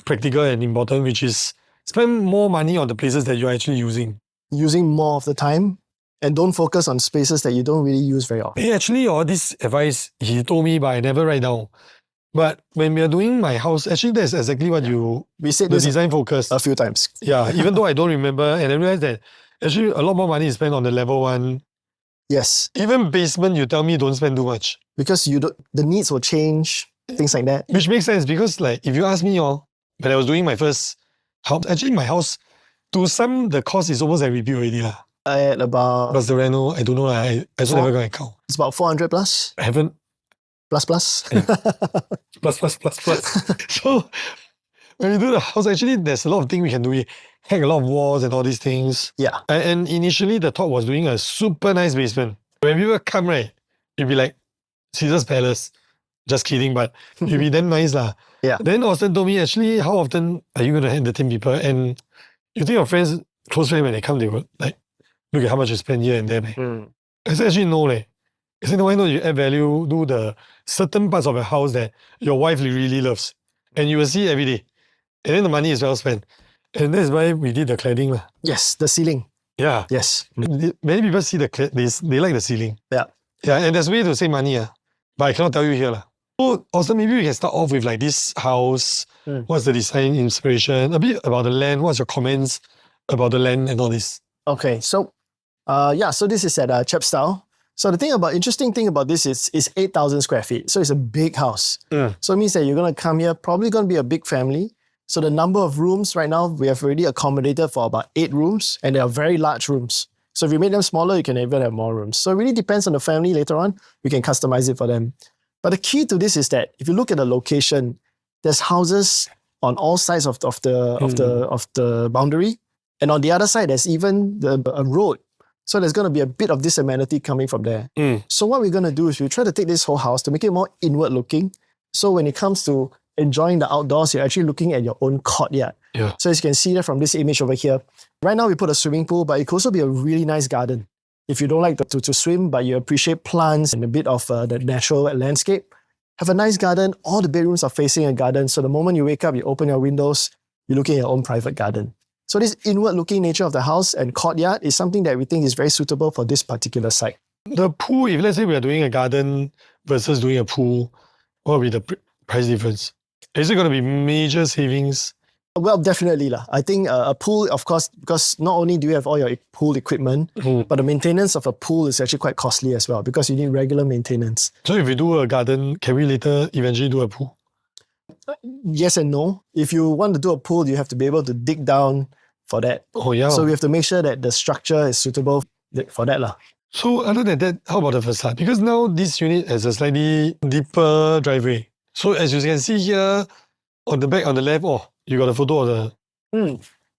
practical and important, which is spend more money on the places that you're actually using. Using more of the time And don't focus on spaces that you don't really use very often. Hey, actually, all this advice he told me, but I never write down. But when we are doing my house, actually that's exactly what We said the this design focus. a few times. Yeah, even though I don't remember, and I realized that actually a lot more money is spent on the level 1. Yes, Even basement, you tell me don't spend too much. because the needs will change, things like that. Which makes sense because like if you ask me, when I was doing my first house, actually my house, to some the cost is almost like rebuilt already. At about, Plus the reno, I don't know. I also never gonna count. it's about 400 plus, I haven't plus. plus. So when we do the house, actually there's a lot of things we can do. We hang a lot of walls and all these things. Yeah. And initially the thought was doing a super nice basement. When people come, right, it'd be like Caesar's Palace. Just kidding, but it'd be damn nice lah. Yeah. Then Austen told me, actually, how often are you going to entertain people? And you think your friends, close friends, when they come, they will like, look at how much you spend here and there. I said, actually, no. I said, no, why not you add value, do the certain parts of your house that your wife really loves. And you will see every day. And then the money is well spent. And that's why we did the cladding lah. Yes, the ceiling. Yeah. Yes. Many people see they like the ceiling. Yeah. Yeah, and there's a way to save money. But I cannot tell you here lah. So also maybe we can start off with like this house. What's the design inspiration? A bit about the land. What's your comments about the land and all this? Okay, so so this is at Chepstow. So the interesting thing about this is it's 8,000 square feet. So it's a big house. So it means that you're gonna come here, probably gonna be a big family. So the number of rooms right now, we have already accommodated for about 8 rooms, and they are very large rooms. So if you make them smaller, you can even have more rooms. So it really depends on the family later on. We can customize it for them. But the key to this is that if you look at the location, there's houses on all sides of the boundary. And on the other side, there's even a road. So there's going to be a bit of this amenity coming from there. So what we're going to do is we try to take this whole house to make it more inward looking. So when it comes to enjoying the outdoors, you're actually looking at your own courtyard. Yeah. So as you can see that from this image over here, right now we put a swimming pool, but it could also be a really nice garden. If you don't like to swim, but you appreciate plants and a bit of the natural landscape, have a nice garden. All the bedrooms are facing a garden. So the moment you wake up, you open your windows, you're looking at your own private garden. So this inward-looking nature of the house and courtyard is something that we think is very suitable for this particular site. The pool, if let's say we are doing a garden versus doing a pool, what will be the price difference? Is it going to be major savings? Well, definitely lah. I think a pool, of course, because not only do you have all your pool equipment, but the maintenance of a pool is actually quite costly as well because you need regular maintenance. So if we do a garden, can we later eventually do a pool? Yes and no. If you want to do a pool, you have to be able to dig down for that. Oh yeah. So we have to make sure that the structure is suitable for that lah. So other than that, how about the facade? Because now this unit has a slightly deeper driveway. So as you can see here, on the back on the left, you got a photo of the...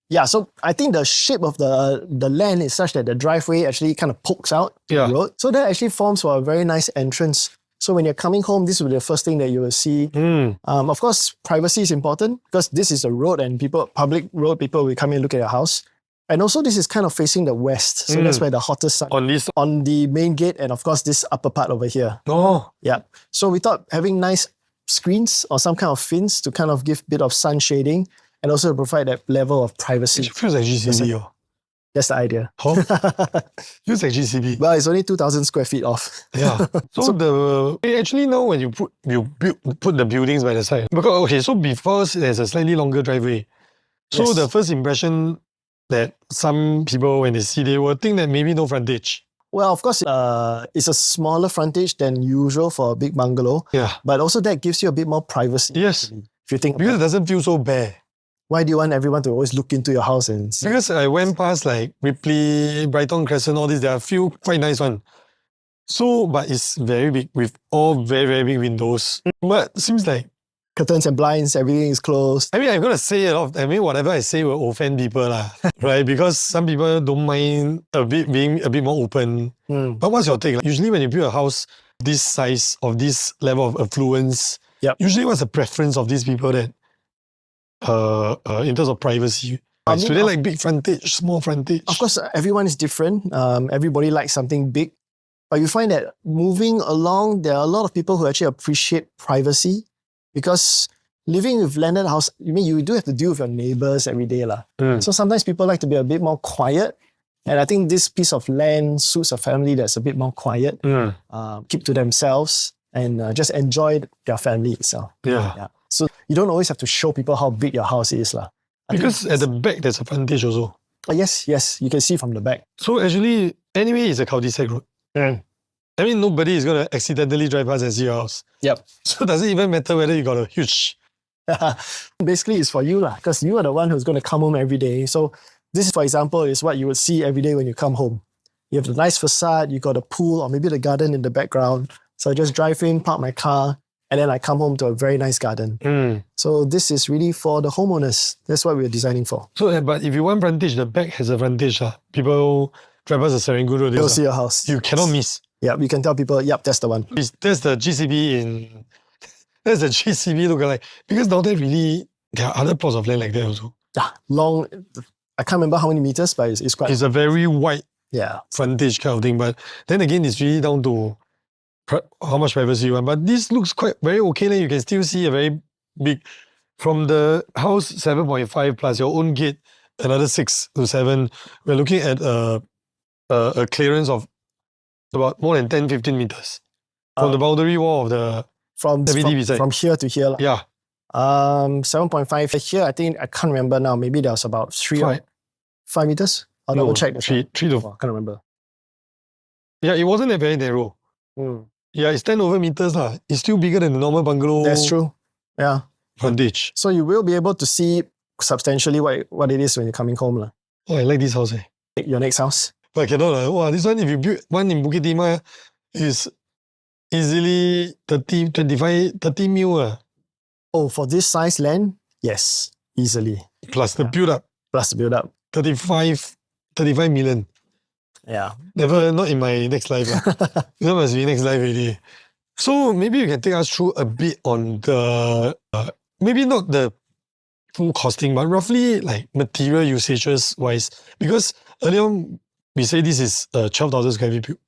Yeah, so I think the shape of the land is such that the driveway actually kind of pokes out the road. So that actually forms for a very nice entrance. So when you're coming home, this will be the first thing that you will see. Of course, privacy is important because this is a road and public road, people will come in and look at your house. And also this is kind of facing the west. So that's where the hottest sun on the main gate and of course this upper part over here. Oh. Yeah. So we thought having nice screens or some kind of fins to kind of give a bit of sun shading and also provide that level of privacy. It feels like GCB. That's the idea. Feels like GCB. Well, it's only 2,000 square feet off. Yeah. So actually now when you put the buildings by the side, because so before there's a slightly longer driveway. So the first impression that some people when they see, they will think that maybe no frontage. Well, of course, it's a smaller frontage than usual for a big bungalow. Yeah. But also that gives you a bit more privacy. Yes. If you think because it doesn't feel so bare. Why do you want everyone to always look into your house and see? Because I went past like Ripley, Brighton Crescent, all these, there are a few quite nice ones. So, but it's very big with all very, very big windows. But it seems like curtains and blinds, everything is closed. I mean, I'm going to say whatever I say will offend people, right? Because some people don't mind being a bit more open. But what's your take? Like, usually when you build a house this size, of this level of affluence, usually what's the preference of these people that, in terms of privacy? Do they like big frontage, small frontage? Of course, everyone is different. Everybody likes something big. But you find that moving along, there are a lot of people who actually appreciate privacy. Because living with landed house, you do have to deal with your neighbors every day. So sometimes people like to be a bit more quiet And I think this piece of land suits a family that's a bit more quiet, keep to themselves, and just enjoy their family itself. Yeah. So you don't always have to show people how big your house is. Because at the back, there's a frontage also. Yes, you can see from the back. So actually, anyway, it's a cul-de-sac road. I mean, nobody is going to accidentally drive past and see your house. Yep. So does it even matter whether you got a huge... Basically, it's for you, because you are the one who's going to come home every day. So this, for example, is what you would see every day when you come home. You have the nice facade, you got a pool or maybe the garden in the background. So I just drive in, park my car, and then I come home to a very nice garden. So this is really for the homeowners. That's what we're designing for. So, but if you want frontage, the back has a frontage. People drive past the Serangoon Road. They'll see your house. You cannot miss. Yeah, you can tell people, yep, that's the one. That's the GCB in... That's the GCB lookalike. Because down there really, there are other plots of land like that also. Yeah, long... I can't remember how many meters, but it's quite... It's a very wide yeah frontage kind of thing. But then again, it's really down to how much privacy you want. But this looks quite very okay. Then you can still see a very big... From the house, 7.5 plus your own gate, another 6 to 7. We're looking at a clearance of about more than 10-15 meters from the boundary wall of the from here to here. Yeah. 7.5 here, I think, I can't remember now. Maybe there was about 5 meters. I'll double check. 3 to... I can't remember. Yeah, it wasn't that very narrow. Yeah, it's 10 over meters. It's still bigger than the normal bungalow. That's true. Yeah. Frontage. So you will be able to see substantially what it is when you're coming home. Oh, I like this house. Your next house? But I cannot. Wow, this one, if you build one in Bukit Timah, is easily 30 mil. Oh, for this size land? Yes, easily. Plus the build-up. 35 million. Yeah. Never, not in my next life. That must be next life already. So maybe you can take us through a bit on the, maybe not the full costing, but roughly like material usages wise. Because earlier on, we say this is a 12,000 square feet build.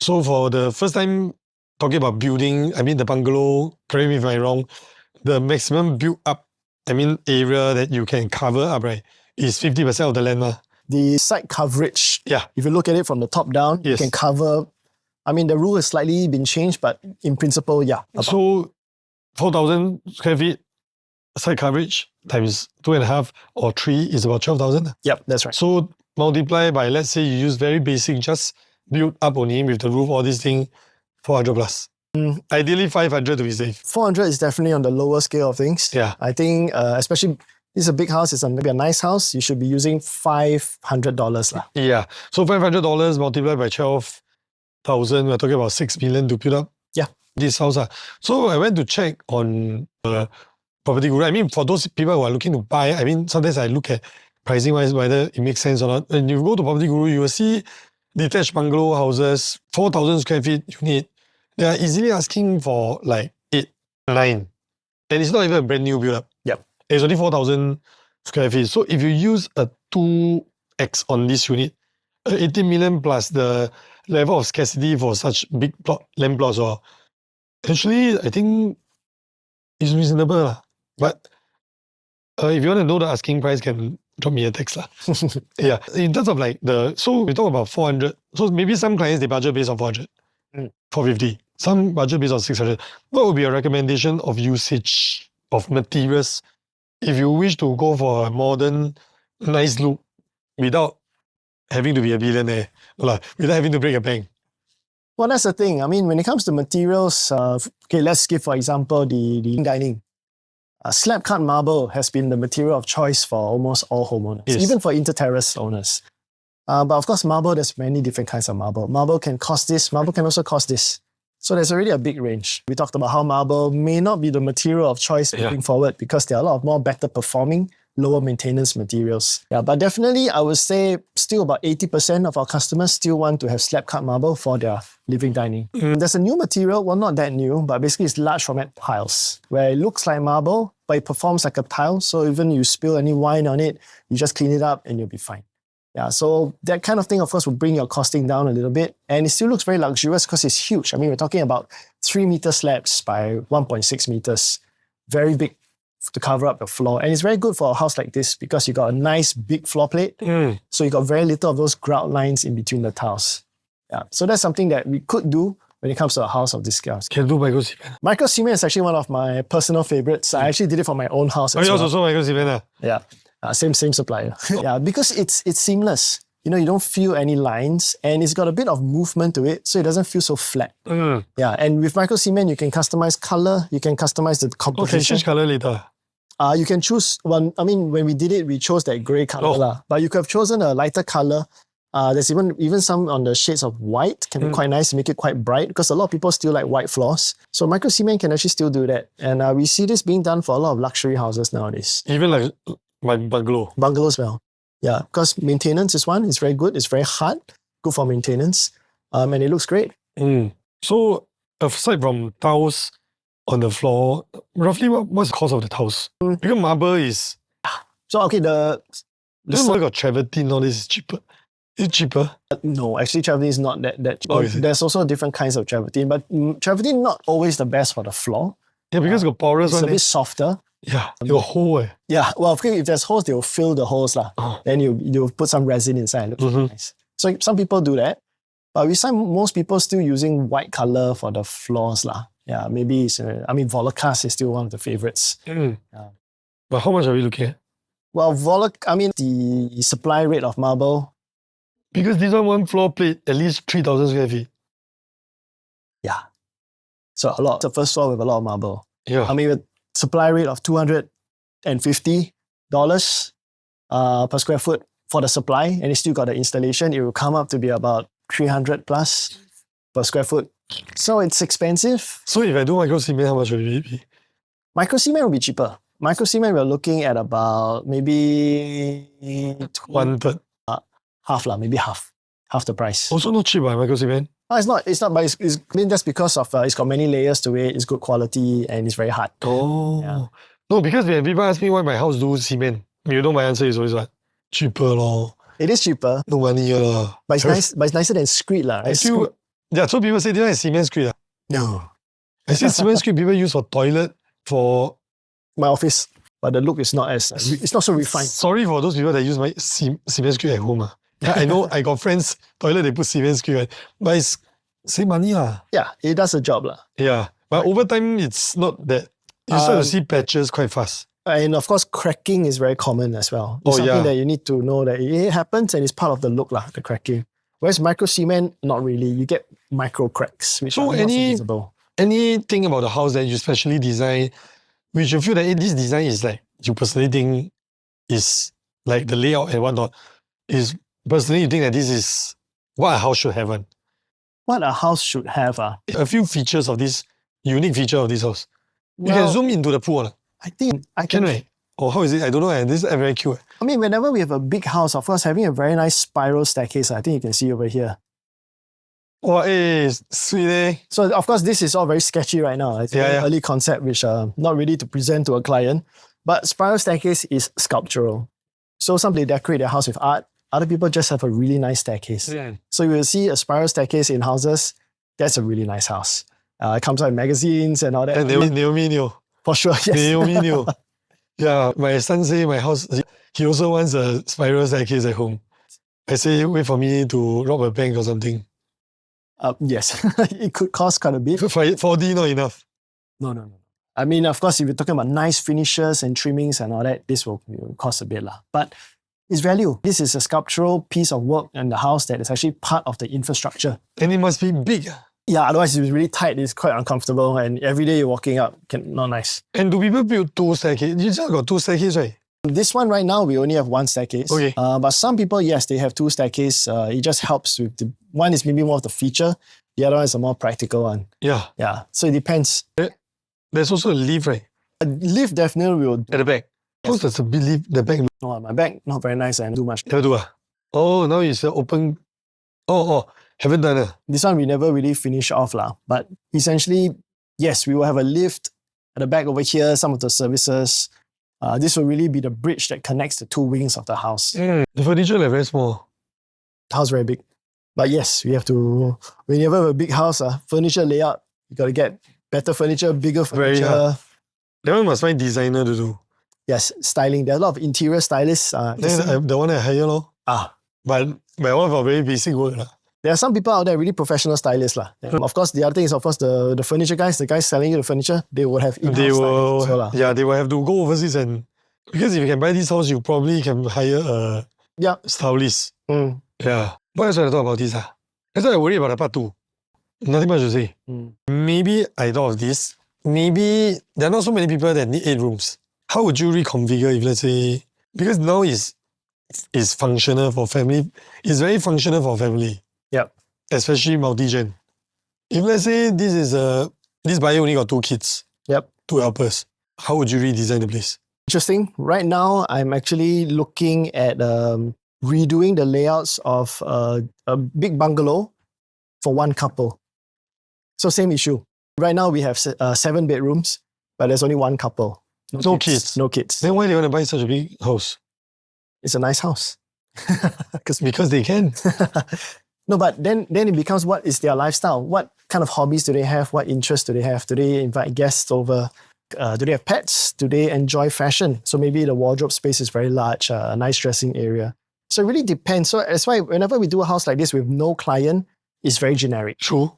So for the first time talking about building, I mean the bungalow, correct me if I'm wrong, the maximum built up, area that you can cover up, right, is 50% of the land. The site coverage, yeah. If you look at it from the top down, you can cover, the rule has slightly been changed, but in principle, yeah. So 4,000 square feet site coverage times 2.5 or 3 is about 12,000. Yep, that's right. So multiply by, let's say you use very basic, just build up only with the roof, all this thing, 400 plus. Ideally 500 to be safe. 400 is definitely on the lower scale of things. Yeah. I think, especially this is a big house, it's maybe a nice house, you should be using $500. Yeah. So $500 multiplied by 12,000, we're talking about 6 million to build up this house. So I went to check on Property Guru. For those people who are looking to buy, sometimes I look at pricing wise whether it makes sense or not. When you go to Property Guru, you will see detached bungalow houses, 4,000 square feet unit. They are easily asking for like 8, 9. And it's not even a brand new build up. Yep. It's only 4,000 square feet. So if you use a 2x on this unit, 18 million plus the level of scarcity for such big land plots, or actually I think it's reasonable. But if you want to know the asking price, can drop me a text. Yeah. In terms of so we talk about 400. So maybe some clients, they budget based on 400, 450. Some budget based on 600. What would be a recommendation of usage of materials if you wish to go for a modern, nice look without having to be a billionaire, without having to break a bank? Well, that's the thing. When it comes to materials, let's give, for example, the dining. Slab cut marble has been the material of choice for almost all homeowners, even for inter-terrace owners. But of course, marble, there's many different kinds of marble. Marble can cost this, marble can also cost this. So there's already a big range. We talked about how marble may not be the material of choice moving forward because there are a lot of more better performing, lower maintenance materials. Yeah, but definitely I would say still about 80% of our customers still want to have slab cut marble for their living dining. There's a new material, well, not that new, but basically it's large format tiles where it looks like marble, but it performs like a tile. So even you spill any wine on it, you just clean it up and you'll be fine. Yeah, so that kind of thing, of course, will bring your costing down a little bit. And it still looks very luxurious because it's huge. We're talking about 3 meter slabs by 1.6 meters. Very big to cover up the floor. And it's very good for a house like this because you got a nice big floor plate. So you got very little of those grout lines in between the tiles. Yeah. So that's something that we could do when it comes to a house of this scale. Can do micro cement. Micro cement is actually one of my personal favorites. I actually did it for my own house as yours well. also micro cement? Yeah. Same supplier. Yeah, because it's seamless. You know, you don't feel any lines and it's got a bit of movement to it, so it doesn't feel so flat. Yeah, and with micro cement, you can customize color, you can customize the composition. Okay, change color later. You can choose one. I mean, when we did it, we chose that grey color, but you could have chosen a lighter color. There's even some on the shades of white can be quite nice to make it quite bright because a lot of people still like white floors. So micro cement can actually still do that, and we see this being done for a lot of luxury houses nowadays. Even like my bungalow. Bungalow as well. Yeah, because maintenance is one. It's very good. It's very hard. Good for maintenance. And it looks great. So aside from tiles on the floor, roughly what's the cost of the tiles? Because marble is... So, okay, the marble got travertine, all this is cheaper. Is it cheaper? No, actually travertine is not that cheap. Oh, there's also different kinds of travertine, but travertine not always the best for the floor. Yeah, because it's got porous It's one. a bit softer. Yeah, you got hole. Yeah, well, if there's holes, they'll fill the holes. Then you'll put some resin inside. It looks nice. So some people do that. But we find most people still using white color for the floors. Yeah, maybe it's, Volocast is still one of the favorites. Yeah. But how much are we looking at? Well, the supply rate of marble. Because this one floor plate, at least 3,000 square feet. Yeah. So a lot. It's the first floor with a lot of marble. Yeah. With supply rate of $250 per square foot for the supply, and it's still got the installation, it will come up to be about 300 plus per square foot. So it's expensive. So if I do micro cement, how much will it be? Micro cement will be cheaper. Micro cement, we're looking at about maybe 1/3. Maybe half the price. Also not cheap, micro cement. No, it's not, but it's just because of it's got many layers to it, it's good quality, and it's very hard. Oh. Yeah. No, because when people ask me why my house do cement, you know my answer is always what? Cheaper lor. It is cheaper. No money lah. But it's nice. But it's nicer than screed lah. Right? So people say this one is cement screed. No. I see cement screed people use for toilet, for my office, but the look is not it's not so refined. Sorry for those people that use my cement screed at home. Yeah, I know I got friends, toilet they put cement screed, but it's save money lah. Yeah, it does the job lah. Yeah, but over time it's not that. You start to see patches quite fast. And of course, cracking is very common as well. It's something that you need to know that it happens and it's part of the look lah, the cracking. Whereas micro cement, not really. You get micro cracks, which are not so visible. Anything about the house that you specially design, which you feel that this design is like, you personally think is like the layout and whatnot, is personally you think that this is what a house should have? What a house should have? A few features of this, unique feature of this house. You can zoom into the pool. I think I can. Right? Or how is it? I don't know. This is very cute. Whenever we have a big house, of course, having a very nice spiral staircase, I think you can see over here. Oh, sweet eh? So, of course, this is all very sketchy right now. It's an early concept, which not ready to present to a client. But spiral staircase is sculptural. So some they decorate their house with art. Other people just have a really nice staircase. Yeah. So you will see a spiral staircase in houses. That's a really nice house. It comes out in magazines and all that. And Naomi. For sure, yes. Naomi. Yeah, my son say my house, he also wants a spiral staircase at home. I say, wait for me to rob a bank or something. Yes, it could cost quite a bit. 4D not enough. No. Of course, if you're talking about nice finishes and trimmings and all that, this will cost a bit lah. But it's value. This is a sculptural piece of work in the house that is actually part of the infrastructure. And it must be big. Yeah, otherwise it's really tight, it's quite uncomfortable, and every day you're walking up, not nice. And do people build 2 staircases? You just got 2 staircases, right? This one right now, we only have 1 staircase. Okay. But some people, yes, they have 2 staircases. It just helps with one is maybe more of the feature, the other one is a more practical one. Yeah. Yeah, so it depends. There's also a lift, right? A lift definitely will. At the back. Yes. How's the lift, the back? No, my back, not very nice. I don't do much. Never do Oh, now it's open. Haven't done it. This one we never really finish off lah. But essentially, yes, we will have a lift at the back over here, some of the services. This will really be the bridge that connects the 2 wings of the house. The furniture is very small. The house very big. But yes, we have to, when you have a big house, furniture layout, you got to get better furniture, bigger furniture. That one must find designer to do. Yes, styling. There are a lot of interior stylists. Then the one I hire lor. Ah, But one for very basic work lah. there are some people out there really professional stylists lah. Of course, the other thing is of course the furniture guys, the guys selling you the furniture, they would have in-house They stylists as well will, lah. yeah, they will have to go overseas and because if you can buy this house, you probably can hire a Yeah. stylist. Mm. Yeah. What else should I talk about this? That's why I worry about the part 2. Nothing much to say. Maybe I thought of this. Maybe there are not so many people that need 8 rooms. How would you reconfigure if let's say because now is functional for family. It's very functional for family. Yep. Especially multi-gen. If let's say this buyer only got 2 kids. Yep. 2 helpers. How would you redesign the place? Interesting. Right now, I'm actually looking at redoing the layouts of a big bungalow for one couple. So same issue. Right now we have 7 bedrooms, but there's only one couple. No kids. No kids. Then why do you want to buy such a big house? It's a nice house. Because they can. No, but then it becomes what is their lifestyle? What kind of hobbies do they have? What interests do they have? Do they invite guests over? Do they have pets? Do they enjoy fashion? So maybe the wardrobe space is very large, a nice dressing area. So it really depends. So that's why whenever we do a house like this with no client, it's very generic. True.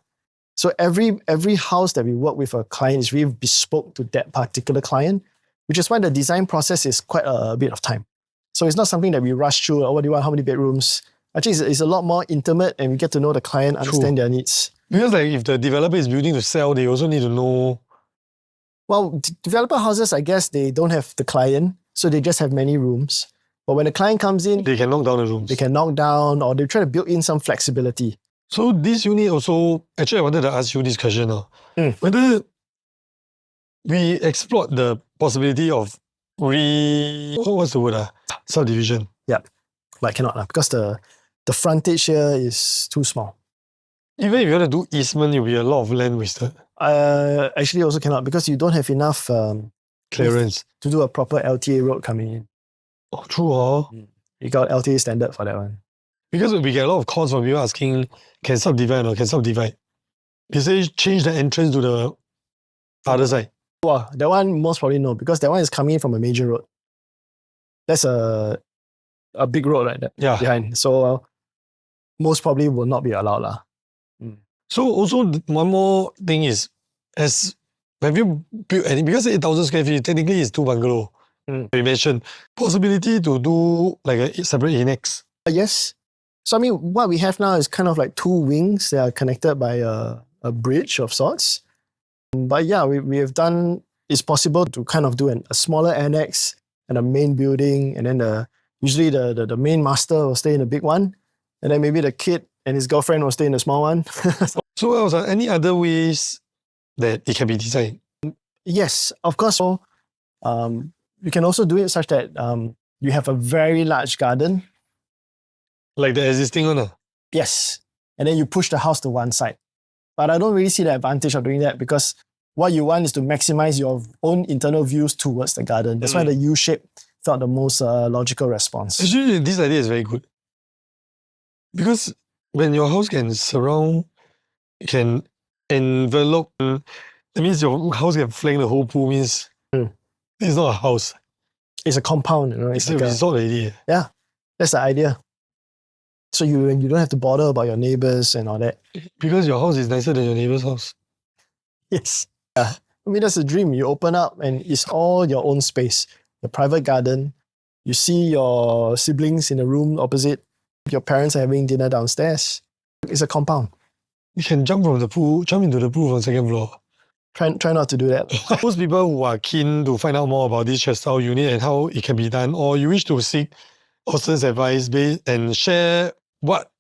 So every house that we work with a client is really bespoke to that particular client, which is why the design process is quite a bit of time. So it's not something that we rush through. Oh, what do you want? How many bedrooms? Actually, it's a lot more intimate and we get to know the client, understand their needs. Because like if the developer is building to sell, they also need to know. Well, developer houses, I guess they don't have the client, so they just have many rooms. But when the client comes in, They can knock down the rooms. they can knock down or they try to build in some flexibility. So this unit also, actually I wanted to ask you this question now. Whether we explored the possibility of what's the word? Subdivision. Yeah, but cannot because the frontage here is too small. Even if you want to do easement, it will be a lot of land wasted. Actually also cannot because you don't have enough Clearance. to do a proper LTA road coming in. Oh, true. Oh. You got LTA standard for that one. Because we get a lot of calls from people asking, can subdivide or can subdivide? They say change the entrance to the other side. Wow, that one most probably no, because that one is coming in from a major road. That's a big road right there behind. So most probably will not be allowed lah. So also one more thing is, have you built any, because 8,000 square feet, technically it's 2 bungalow. You mentioned possibility to do like a separate annex. Yes. So I mean, what we have now is kind of like 2 wings that are connected by a bridge of sorts. But yeah, we have done, it's possible to kind of do a smaller annex and a main building, and then usually the main master will stay in the big one, and then maybe the kid and his girlfriend will stay in the small one. So else, any other ways that it can be designed? Yes, of course. So, you can also do it such that you have a very large garden. Like the existing one? Yes. And then you push the house to one side. But I don't really see the advantage of doing that because what you want is to maximize your own internal views towards the garden. That's why the U shape felt the most logical response. Actually, this idea is very good. Because when your house can surround, can envelope, that means your house can flank the whole pool, means it's not a house. It's a compound, you know. It's like a resort already. Yeah, that's the idea. So you don't have to bother about your neighbors and all that. Because your house is nicer than your neighbor's house. Yes. Yeah. I mean, that's a dream. You open up and it's all your own space. Your private garden. You see your siblings in the room opposite. Your parents are having dinner downstairs. It's a compound. You can jump into the pool from 2nd floor. Try not to do that. Those people who are keen to find out more about this Chepstow unit and how it can be done, or you wish to seek Austen's advice and share what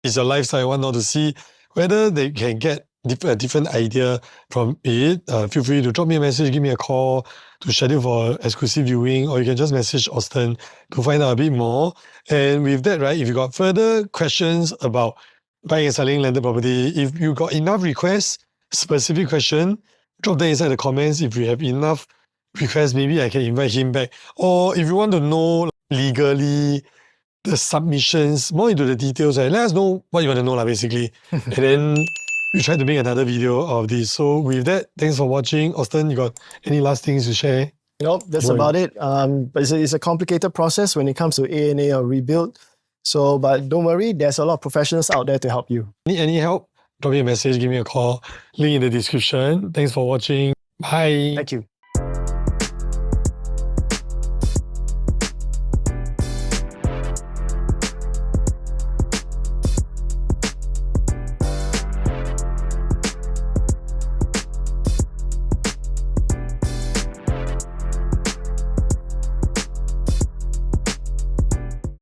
is your lifestyle, want not to see, whether they can get a different idea from it, feel free to drop me a message, give me a call to schedule for exclusive viewing, or you can just message Austen to find out a bit more. And with that, right, if you got further questions about buying and selling landed property, if you got enough requests, specific question, drop them inside the comments. If we have enough requests, maybe I can invite him back. Or if you want to know legally the submissions, more into the details, right, let us know what you want to know, basically. And then we try to make another video of this. So with that, thanks for watching. Austen, you got any last things to share? Nope, that's about it. But it's a complicated process when it comes to A&A or rebuild. So, but don't worry, there's a lot of professionals out there to help you. Need any help? Drop me a message, give me a call. Link in the description. Thanks for watching. Bye. Thank you.